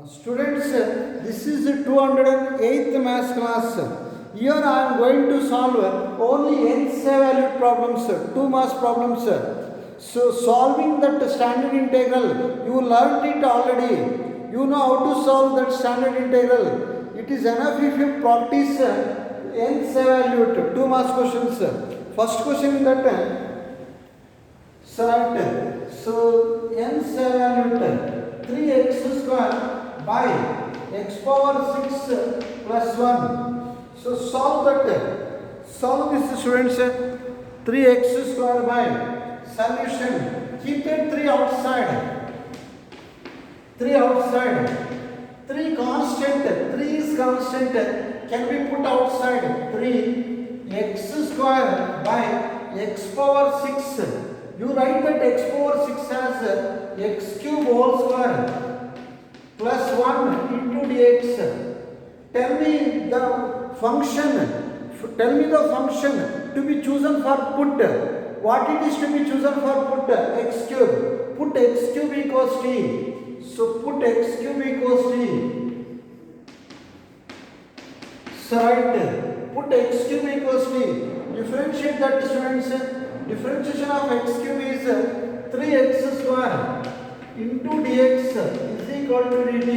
Students, this is the 208th maths class. Here I am going to solve only nth valued problems, 2 maths problems. So solving that standard integral, you learnt it already. You know how to solve that standard integral. It is enough if you practice nth valued 2 maths questions. First question in that select. So nth valued 3x square by x power 6 plus 1. So solve that. Solve this, students. 3x square by solution. Keep that 3 outside. 3 outside. 3 constant. 3 is constant. Can be put outside. 3x square by x power 6. You write that x power 6 as x cube whole square plus 1 into dx. Tell me the function to be chosen for put. What it is to be chosen for put? X cube. Put x cube equals t. So put x cube equals t. So right. Put x cube equals t. Differentiate that, students. Differentiation of x cube is 3x square into dx is equal to dt.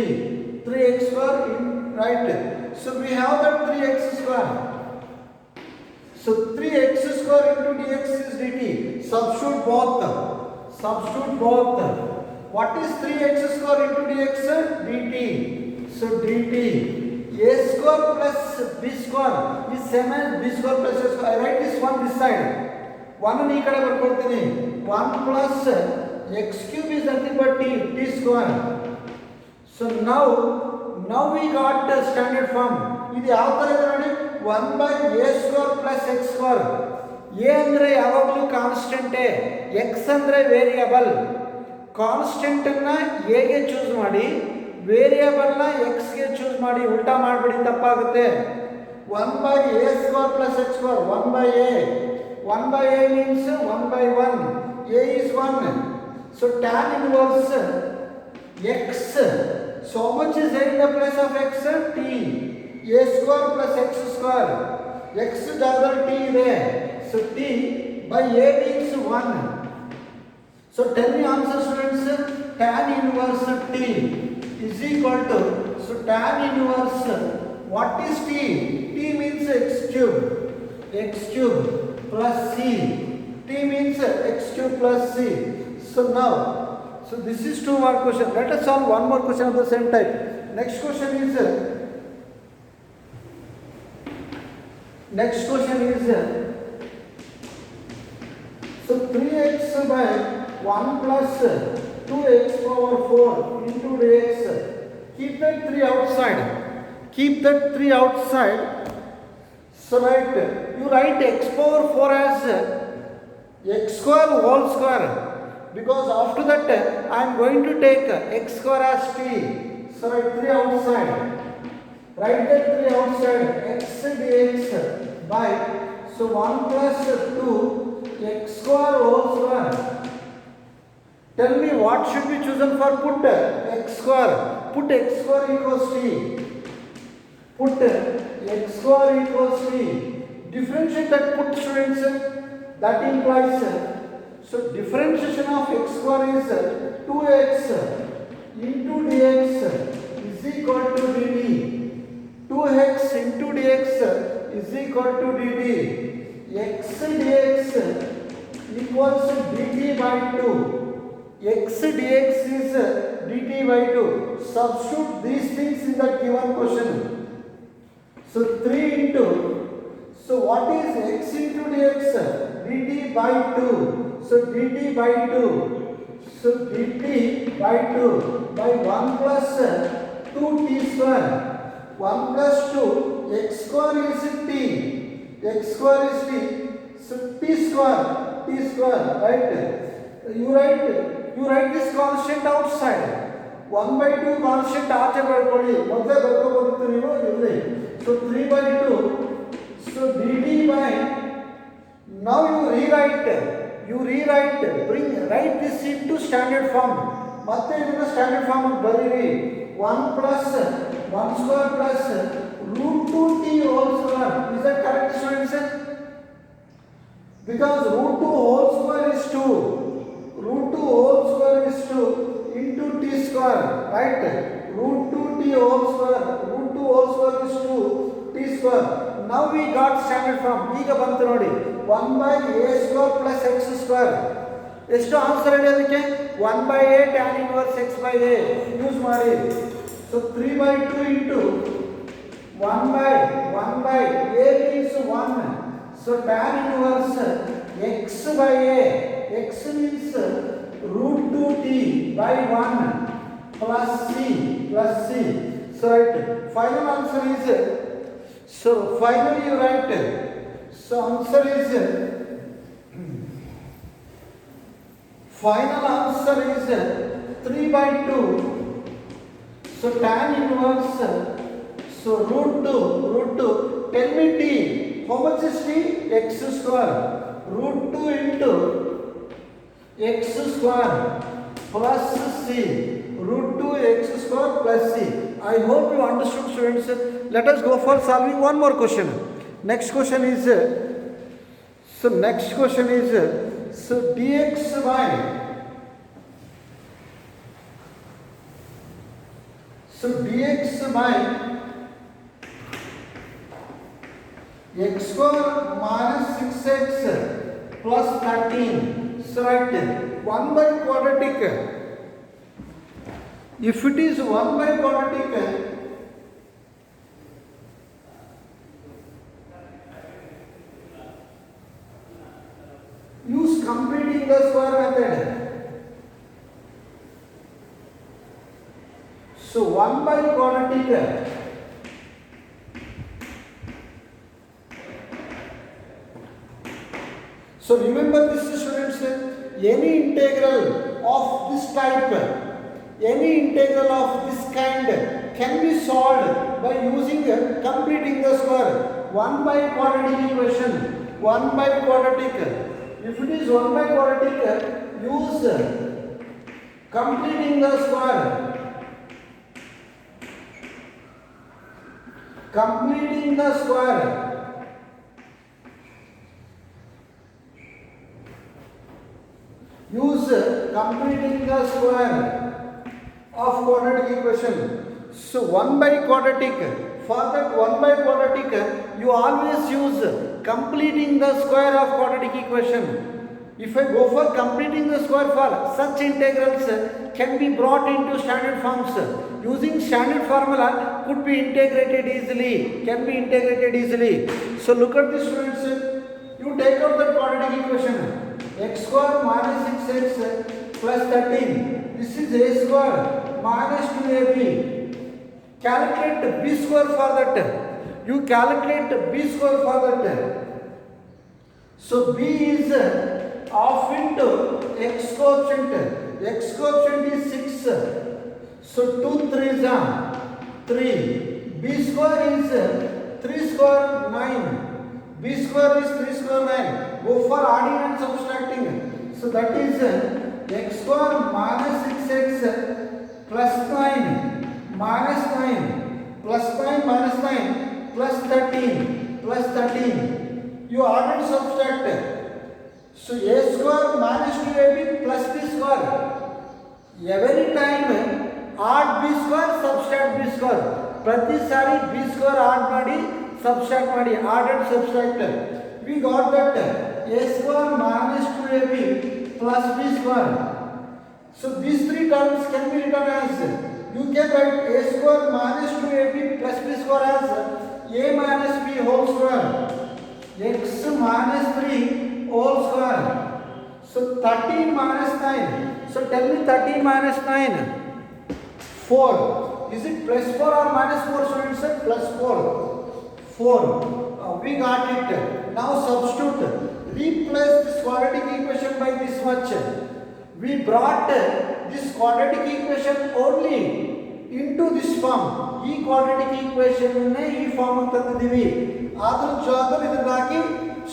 3x square in right. So we have that 3x square. So 3x square into dx is dt. Substitute both. Substitute both. What is 3x square into dx? dt. So dt. A square plus b square is same as b square plus a square. I write this one this side. 1 ಈ ಕಡೆ ಬರ್ಕೊಳ್ತೀನಿ. 1 plus x cube is nothing but t square. So now we got the standard form. ಇದು ಯಾವ ತರ ಇದೆ ನೋಡಿ, 1 by a square plus x square. a ಅಂದ್ರೆ ಯಾವಾಗಲೂ constant, x ಅಂದ್ರೆ ವೇರಿಯಬಲ್. ಕಾನ್ಸ್ಟೆಂಟ್ ಅನ್ನ a ಗೆ ಚೂಸ್ ಮಾಡಿ, ವೇರಿಯಬಲ್ ನ x ಗೆ ಚೂಸ್ ಮಾಡಿ. ಉಲ್ಟಾ ಮಾಡಬೇಡಿ, ತಪ್ಪಾಗುತ್ತೆ. 1 by a square plus x square. 1 by a. 1 by a means 1 by 1. a is 1. So tan inverse x. So how much is there in the place of x? T. A square plus x square. X jagada t there. So t by a means 1. So tell me answer, students. Tan inverse t is equal to, so tan inverse, what is t? T means x cube. X cube plus c. T means x cube plus c. So now, so this is 2 mark question. Let us solve one more question of the same type. Next question is so 3x by 1 plus 2x power 4 into dx. Keep that 3 outside. Keep that 3 outside. So you write x power 4 as x square whole square, because after that I am going to take x square as t. So write 3 outside. Write that 3 outside. X dx by, so 1 plus 2 x square whole square. Tell me what should be chosen for put? X square. Put x square equals t. Put x square equals t. Differentiate that put, students. That implies, so differentiation of x square is 2x into dx is equal to dt. 2x into dx is equal to dt. X dx equals dt by 2. X dx is dt by 2. Substitute these things in the given question. So 3 into, so what is x into dx? dt by 2. So dt by 2. So dt by 2 by 1 plus 2t square. 1 plus 2, x square is t. X square is t. So t square, right? You write this constant outside. 1 by 2 constant ಆಚೆ ಬರ್ಕೊಳ್ಳಿ. ಮೊದಲೇ ಬರ್ಕೋಬಹುದು ನೀವು ಇಲ್ಲಿ. So 3 by 2. So dt by, now you rewrite, write this into standard form. ಮತ್ತೆ ಇದನ್ನ standard form ಅಲ್ಲಿ ಬರೀರಿ. 1 plus 1 square plus root 2t whole square. Is that correct, students? Because root 2 whole square is 2. Root 2 whole square is 2 into t square, right? Root 2t whole square. Root 2 whole square is 2 t square. Now we got standard form. ಈಗ ಬಂತು ನೋಡಿ 1 by a square plus x square. ಎಷ್ಟು answer ಇದೆ ಅದಕ್ಕೆ? 1 by a tan inverse x by a use ಮಾಡಿ. So 3 by 2 into 1 by a is 1. So tan inverse x by a. X means root 2t by 1 plus c. So right. Final answer is, so finally you write. So answer is, final answer is 3 by 2. So tan inverse, so root 2, tell me t, how much is t? X square, root 2 into x square plus c, root 2 x square plus c. I hope you understood, students. Let us go for solving one more question. Next question is, so dx by, x square minus 6x plus 13. So right, 1 by quadratic. If it is 1 by quadratic, use completing the square method. So 1 by quadratic, so remember this, students, any integral of this type, any integral of this kind can be solved by using completing the square. 1 by quadratic equation, 1 by quadratic. If it is 1 by quadratic, use completing the square. Completing the square. Use completing the square of quadratic equation. So 1 by quadratic. For that 1 by quadratic, you always use completing the square of quadratic equation. If I go for completing the square for such integrals can be brought into standard forms. Using standard formula could be integrated easily. Can be integrated easily. So look at this, students. You take out the quadratic equation. X square minus 6x plus 13. This is a square minus 2ab. Calculate b square for that. You calculate b square for that. So b is half into x coefficient. X coefficient is 6. So 2 3s are 3. B square is 3 square 9. B square is 3 square 9. Go for adding and subtracting. So that is x square minus 6x plus 9 minus 9 plus 9 minus 9 plus 13. You add and subtract. So a square minus 2ab plus b square. Every time add b square, subtract b square. Prati sari b square add madi, subtract madi, add and subtract. We got that a square minus 2ab plus b square. So these three terms can be written as, you can write a square minus 2ab plus b square as a minus b whole square, x minus 3 whole square. So 13 minus 9. So tell me 13 minus 9. 4. Is it plus 4 or minus 4, students? Plus 4. 4. We got it. Now substitute. Replace this quadratic equation by this much. We brought this quadratic equation only into this form. ಈ quadratic equation ಈ form ಅಂತ ತಂದಿದ್ದೀವಿ. ಆದ್ರ ಜೊತೆಗೆ ಇದನ್ನ ಹಾಕಿ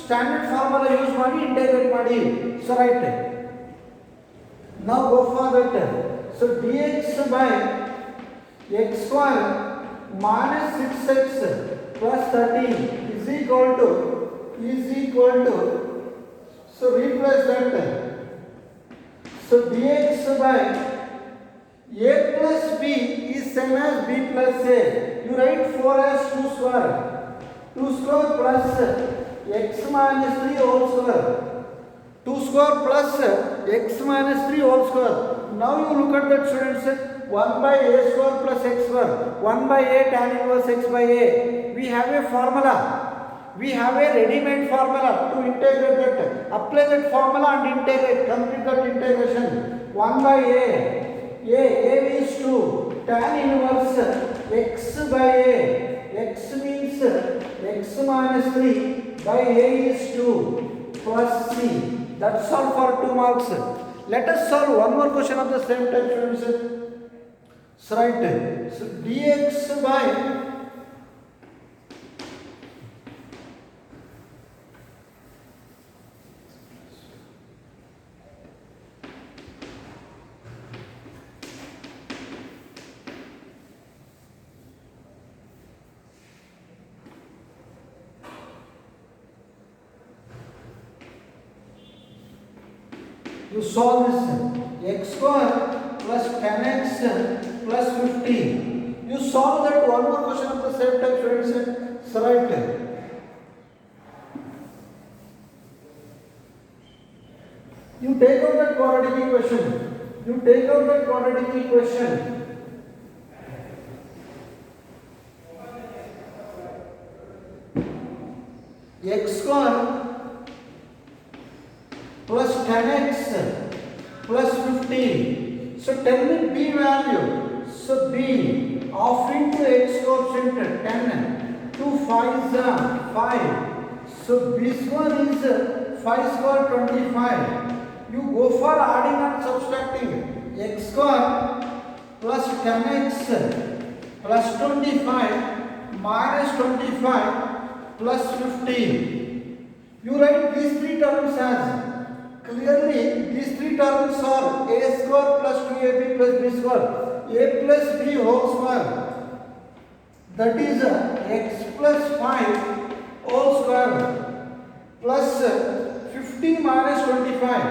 standard formula use ಮಾಡಿ integrate ಮಾಡಿ. So right. Now go for that. So dx by x square minus 6x plus 13 is equal to, so replace that. So dx by a plus b is same as b plus a. You write 4 as 2 square. 2 square plus x minus 3 whole square. 2 square plus x minus 3 whole square. Now you look at that, students. 1 by a square plus x square. 1 by a tan inverse x by a. We have a formula. We have a ready-made formula to integrate that. Apply that formula and integrate. Complete that integration. 1 by a is 2. Tan inverse x by a. X means x minus 3 by a is 2 plus c. That's all for 2 marks. Let us solve one more question of the same type, students. So write, so dx by you solve this x square plus 10x plus 15. You solve that one more question of the same type, students. So write, you take out that quadratic equation. You take out that quadratic equation. X square plus 10x plus 15. So tell me b value. So b of into x coefficient 10. 2 5 is 5. So b square is 5 square 25. You go for adding and subtracting. X square plus 10x plus 25 minus 25 plus 15. You write these three terms as, clearly these three terms are a square plus 2ab plus b square, a plus b whole square, that is x plus 5 whole square plus 50 minus 25.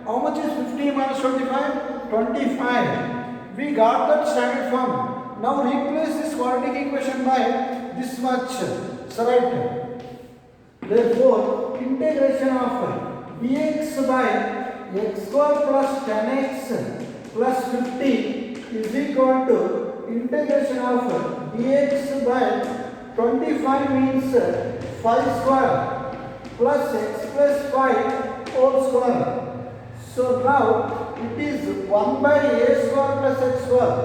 How much is 50 minus 25? 25. We got that standard form. Now replace this quadratic equation by this much. So right. Therefore, integration of dx by x square plus 10x plus 50 is equal to integration of dx by 25 means 5 square plus x plus 5 whole square. So now it is 1 by a square plus x square.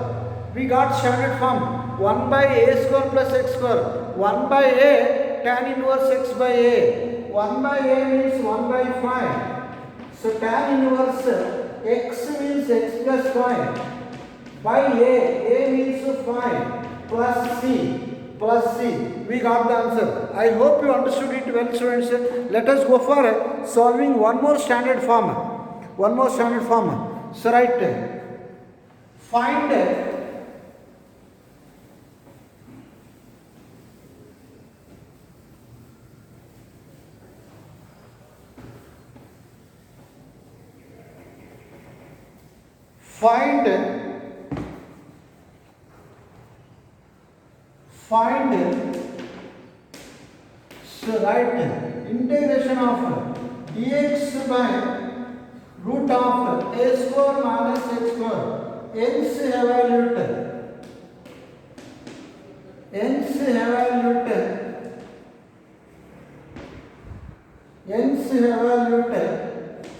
We got standard form. 1 by a square plus x square. 1 by a tan inverse x by a. 1 by a means 1 by 5. So tan inverse x means x plus 5. By a means 5 plus c. We got the answer. I hope you understood it well, students. Let us go for solving one more standard form. So write, find so write integration of dx by root of a square minus x square. Hence evaluate.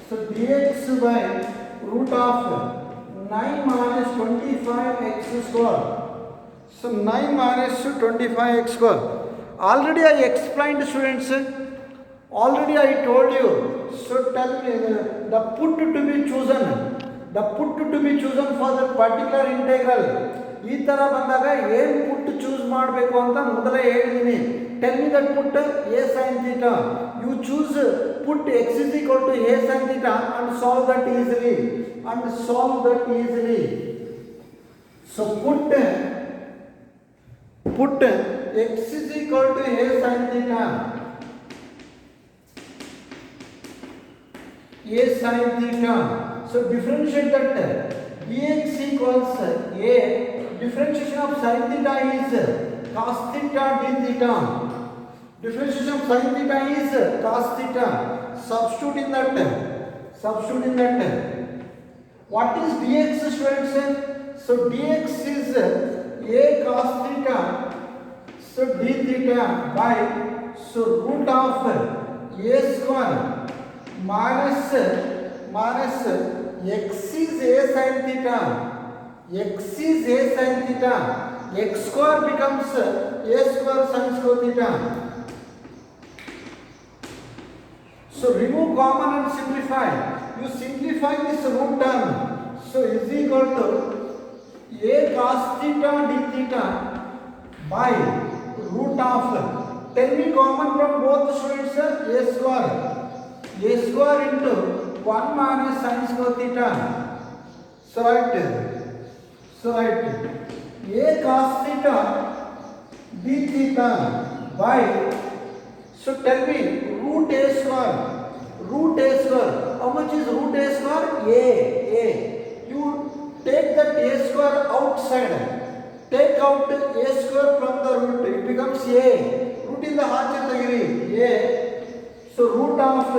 So dx by root of 9 minus 25x square. So 9 minus 25x square. Already I explained, students. Already I told you. So tell me the put to be chosen. The put to be chosen for that particular integral. ಈ ತರ ಬಂದಾಗ ಏನು ಪುಟ್ choose ಮಾಡಬೇಕು ಅಂತ ಮೊದಲೇ ಹೇಳಿದೀನಿ. Tell me that put a sin theta. You choose put x is equal to a sin theta and solve that easily. So put put x is equal to a sin theta. A sin theta. So differentiate that dx equals a. Differentiation of sin theta is cos theta d theta. Differentiation of sin theta is cos theta. Substitute in that. Substitute in that. What is dx, students? So dx is a cos theta. So d theta by root of a square minus x is a sin theta. X is a sin theta. X square becomes a square sin square theta. So remove common and simplify. You simplify this root term. So is equal to a cos theta d theta by root of. Tell me common from both students. A square. A square into 1 minus sin square theta. So write. A cos theta d theta by. So tell me root a square. Root a square. How much is root a square? A. You take that a square outside. Take out a square from the root. It becomes a. Root in the heart degree. A. So root of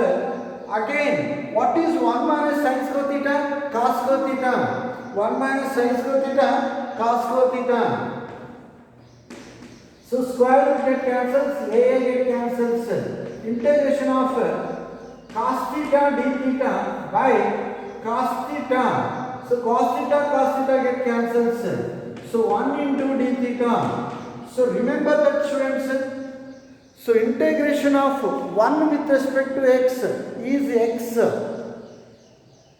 again. What is 1 minus sin square theta? Cos square theta. 1 minus sin square theta, cos square theta. So square root get cancels, a get cancels. Integration of cos theta d theta by cos theta. So cos theta get cancels. So 1 into d theta. So remember that, students. So integration of 1 with respect to x is x.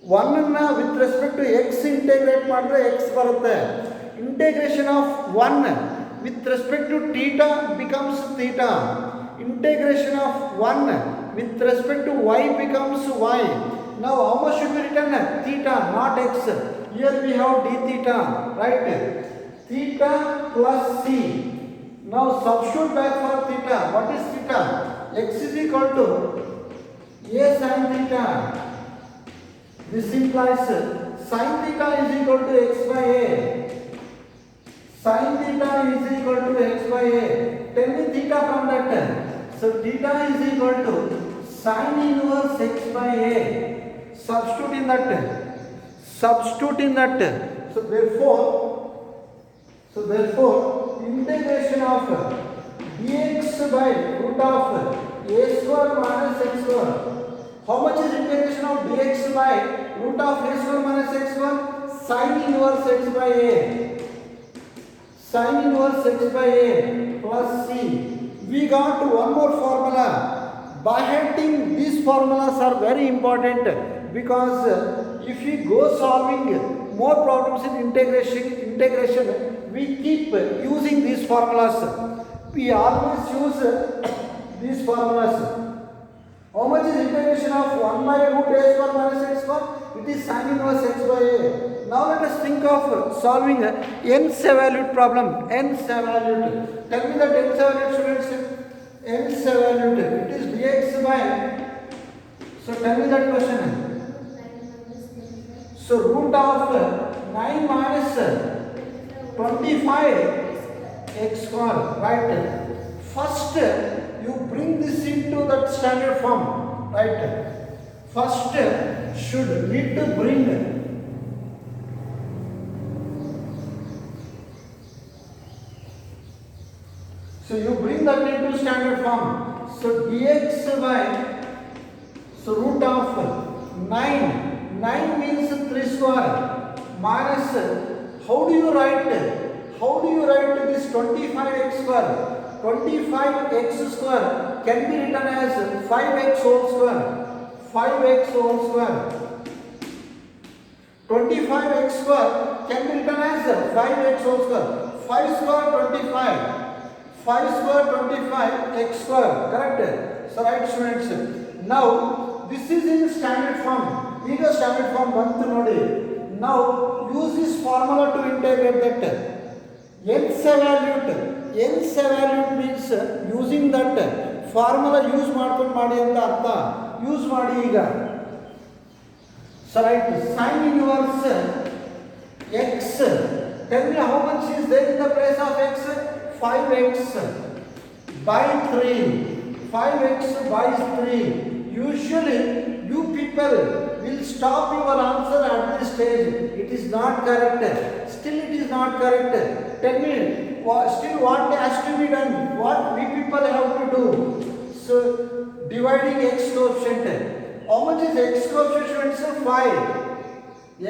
1 with respect to x integrate ಮಾಡಿದ್ರೆ x ಬರುತ್ತೆ. Integration of 1 with respect to theta becomes theta. Integration of 1 with respect to y becomes y. Now how much should be written? Theta, not x. Here we have d theta, right? Theta plus c. Now substitute back for theta. What is theta? X is equal to a sin theta. This implies sin theta is equal to x by a. Sin theta is equal to x by a. Tell me theta from that. So theta is equal to sin inverse x by a. Substitute in that. Substitute in that. So therefore integration of dx by root of a square minus x square. How much is integration of dx by root of a square minus x square? Sin inverse x by a. Sin inverse x by a plus c. We got one more formula. By heading, these formulas are very important because if we go solving more problems in integration, we keep using these formulas. We always use these formulas. How much is integration of 1 by root a square minus x square? It is sin inverse x by a. Now let us think of solving nth valued problem. Nth valued. Tell me the nth valued, students. Nth valued. It is dx by. So tell me that question. So root of 9 minus 25 x square. Right. First you bring this into that standard form, right? First should need to bring. So you bring that into standard form. So dx by root of 9. 9 means 3 square minus. How do you write this 25x square? 25x square can be written as 5x whole square. 5x whole square. 25x square can be written as 5x whole square. 5 square 25. 5 square 25 x square. Correct? So right, students. Now this is in standard form. ಈಗ standard form ಬಂತು ನೋಡಿ. Now use this formula to integrate that. Nth valued nth evaluate means using that formula use ಮಾಡ್ಕೊಂಡು ಮಾಡಿ ಅಂತ ಅರ್ಥ. Use ಮಾಡಿ ಈಗ. So right, sin inverse x. Tell me how much is there in the place of x? 5x by 3. 5x by 3. Usually you people will stop your answer at this stage. It is not correct. Still it is not correct. Tell me, still what has to be done? What we people have to do? So dividing x coefficient. How much is x coefficient? 5.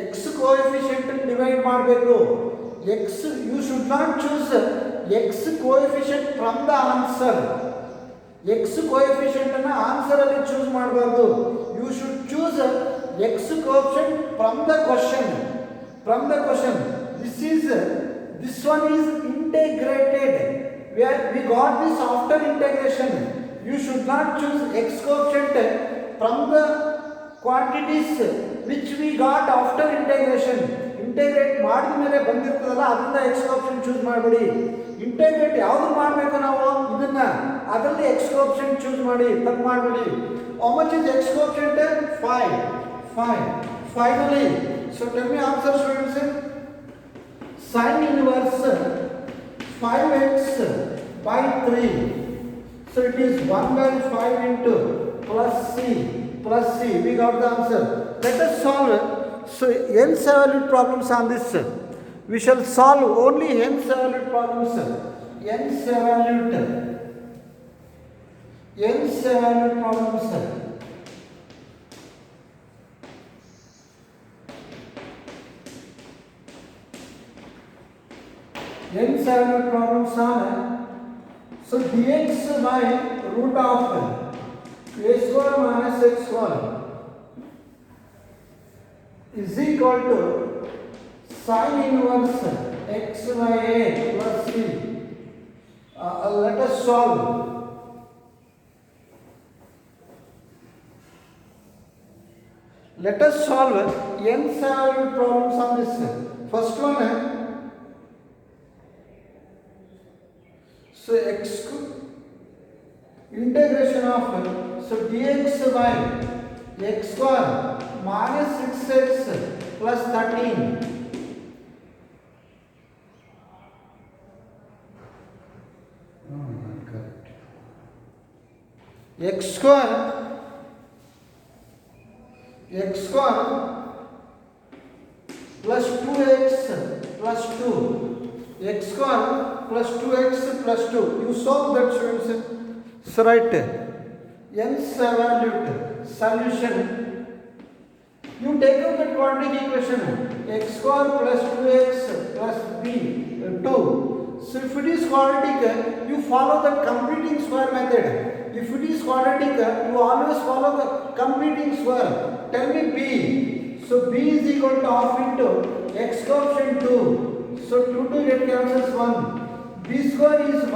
x coefficient divide ಮಾಡಬೇಕು. x, you should not choose x coefficient from the answer. x coefficient ಅನ್ನು answer ಅಲ್ಲಿ choose ಮಾಡಬಾರದು. You should choose x coefficient from the question. From the question. This one is integrated. We got this after integration. You should not choose x coefficient from the quantities which we got after integration. Integrate ಮಾಡಿದ ಮೇಲೆ ಬಂದಿರ್ತದಲ್ಲ ಅದರಿಂದ x coefficient choose ಮಾಡಬೇಡಿ. Integrate ಯಾವುದು ಮಾಡಬೇಕು ನಾವು ಇದನ್ನ ಅದರಲ್ಲಿ x coefficient choose ಮಾಡಿ, ತಪ್ಪು ಮಾಡಬೇಡಿ. How much is x coefficient? 5. Finally, so tell me answer students. Sin inverse 5x by 3. So it is 1 by 5 into plus c. We got the answer. Let us solve. So nth evaluate problems on this. We shall solve only nth evaluate problems. Nth evaluate problems. Nth evaluate problems are, so dx by root of a square minus x square is equal to sin inverse x by a plus c. Let us solve. Let us solve nth evaluate problems on this. First one, so x integration of so dx by x square minus 6x plus 13. Correct. x square plus 2x plus 2. x square plus 2x plus 2. You solve that students. So right, nth evaluate solution. You take out that quadratic equation x square plus 2x plus b 2. So if it is quadratic, you follow the completing square method. If it is quadratic, you always follow the completing square. Tell me b. So b is equal to half into x coefficient 2. So 2 get cancels 1. B square is 1.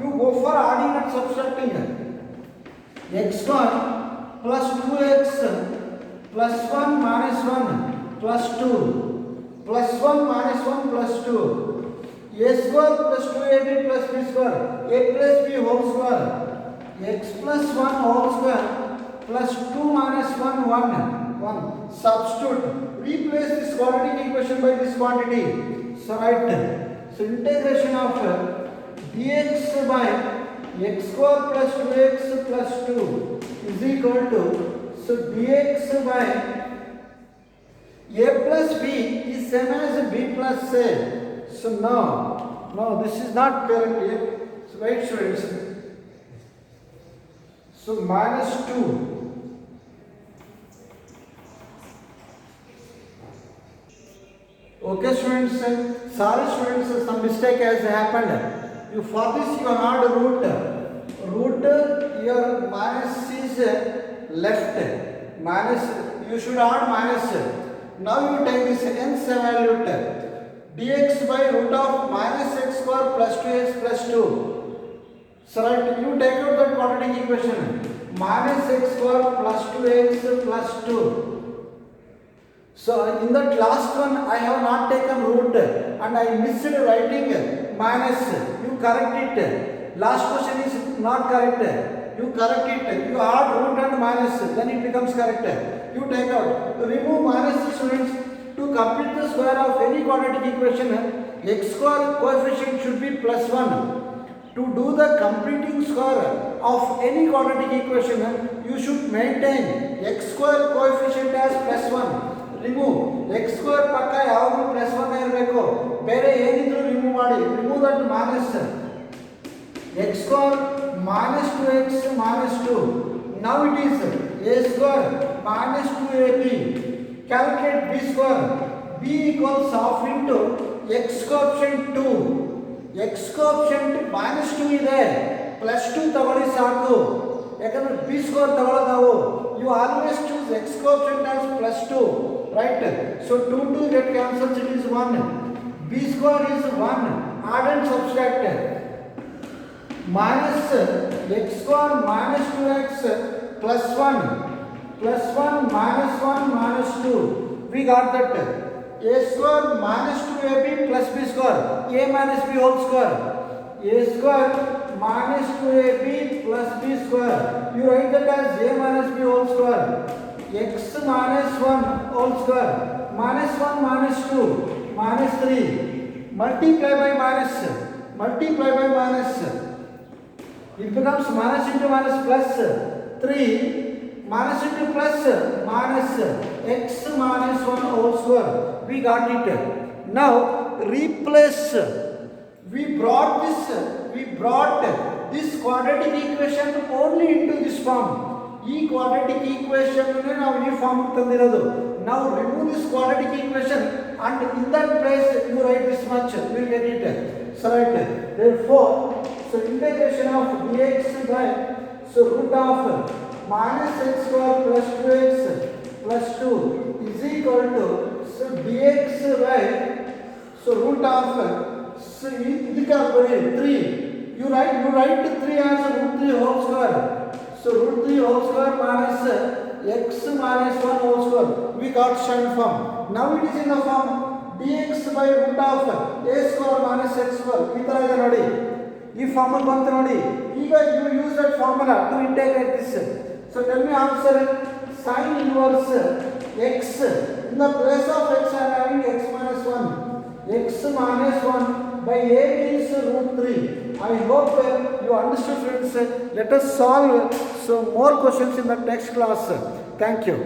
You go for adding and subtracting. X square plus 2x plus 1 minus 1 plus 2 plus 1 minus 1 plus 2. A square plus 2ab plus b square. A plus b whole square. X plus 1 whole square plus 2 minus 1 1. Substitute. Replace this quadratic equation by this quantity. So right. So integration of dx by x square plus 2x plus 2 is equal to, so dx by a plus b is same as b plus a. So no, this is not correct here. So wait students. So minus 2. Okay students, sorry students, some mistake has happened. You for this you add root. Your minus is left. Minus, you should add minus. Now you take this nth evaluate. Dx by root of minus x square plus 2x plus 2. So right, you take out that quadratic equation. Minus x square plus 2x plus 2. So in that last one I have not taken root and I missed writing minus. You correct it. Last question is not correct. You correct it. You add root and minus, then it becomes correct. You take out. Remove minus, students. To complete the square of any quadratic equation, x square coefficient should be plus 1. To do the completing square of any quadratic equation, you should maintain x square coefficient as plus 1. Remove x square ಪಕ್ಕ ಯಾವಾಗಲೂ plus 1 ಇರಬೇಕು. ಬೇರೆ ಏನಿದ್ರು remove ಮಾಡಿ. Remove that minus x square minus 2x minus 2. Now it is a square minus 2ab. Calculate b square. b equals half into x coefficient 2. x coefficient minus 2 ಇದೆ. plus 2 ತಗೊಳ್ಳಿ ಸಾಕು. ಯಾಕಂದ್ರೆ b square ತಗೊಳ್ಳೋದು ನಾವು. You always choose x coefficient as plus 2. Right? So 2 get cancelled, it is 1. b square is 1. Add and subtract. Minus x square minus 2x plus 1. Plus 1 minus 1 minus 2. We got that. A square minus 2ab plus b square. A minus b whole square. A square minus 2ab plus b square. You write that as a minus b whole square. X minus 1 whole square. Minus 1 minus 2 minus 3. Multiply by minus. Multiply by minus. It becomes minus into minus plus 3. Minus into plus minus x minus 1 whole square. We got it. Now replace. We brought this quadratic equation only into this form. ಈ quadratic equation ನಾವು ಈ form ತಂದಿರೋದು. Now remove this quadratic equation and in that place you write this much. You will get it. So right. Therefore, so integration of dx by so root of minus x square plus 2x plus 2 is equal to so dx by so root of so ಇದಕ್ಕೆ ಬರೀ 3. You write 3 as root 3 whole square. So root 3 whole square minus x minus 1 whole square. We got standard form. Now it is in the form dx by root of a square minus x square. ಈ ತರ ಇದೆ ನೋಡಿ. ಈ formula ಬಂತು ನೋಡಿ. ಈಗ you use that formula to integrate this. So tell me answer. Sin inverse x in the place of x I am having x minus 1. X minus 1 by a means root 3. I hope you understood, friends. Let us solve some more questions in the next class. Thank you.